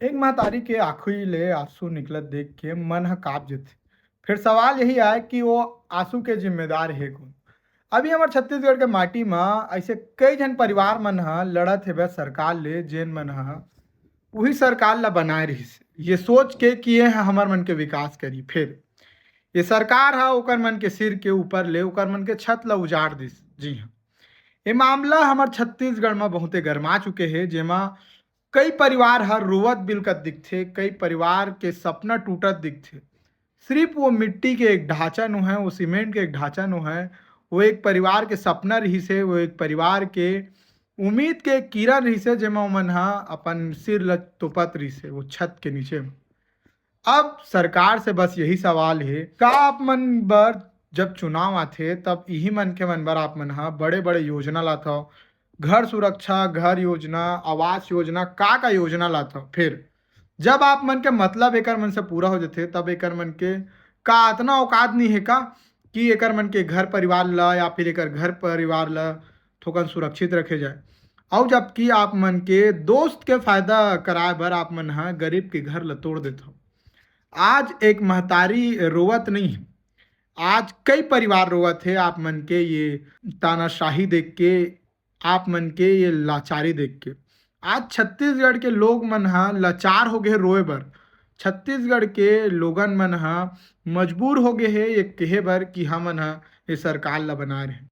एक महतारी के आँखों ले आँसू निकलत देख के मन ह काँप जाथे। फिर सवाल यही आए कि वो आँसू के जिम्मेदार हे कौन? अभी हमर छत्तीसगढ़ के माटी म ऐसे कई झन परिवार मन ह लड़त हेवय सरकार ले जेन मन ह उही सरकार ला बनाए रहिस। ये सोच के कि ये ह हमर मन के विकास करी। फिर ये सरकार ह ओकर मन के सिर के ऊपर ले ओकर मन के छत ला उजाड़ दिस। जी हाँ, ये मामला हमर छत्तीसगढ़ में बहुते गरमा चुके हे जेमा कई परिवार हर रोवत बिलकत दिखथे, कई परिवार के सपना टूटत दिखथे। सिर्फ वो मिट्टी के एक ढांचा नो है, वो सीमेंट के एक ढांचा नो है, वो एक परिवार के सपना रहिस हे, वो एक परिवार के उम्मीद के एक किरण रहिस हे जेमा ओमन ह अपन सिर ल तोपत रहिस हे वो छत के नीचे म। अब सरकार से बस यही सवाल है का आप मन बर जब चुनाव आथे तब इही मन के मन बर आप मन ह बड़े-बड़े योजना लात हव। घर सुरक्षा, घर योजना, आवास योजना, का योजना लात हव। फिर जब आप मन के मतलब एकर मन से पूरा हो जाथे तब एकर मन के का अतना औकात नहीं है का कि एकर मन के घर परिवार ला या फिर एकर घर परिवार ला थोकन सुरक्षित रखे जाए। और जबकि आप मन के दोस्त के फायदा कराए बर आप मन ह गरीब के घर ला तोड़ देत हव। आज एक महतारी रोवत नहीं है, आज कई परिवार रोवत है आप मन के ये तानाशाही देख के, आप मन के ये लाचारी देख के। आज छत्तीसगढ़ के लोग मन ह लाचार हो गए रोए बर। छत्तीसगढ़ के लोगन मन ह मजबूर हो गए हे ये कहे बर कि हमन ह ये सरकार ला बना रहे।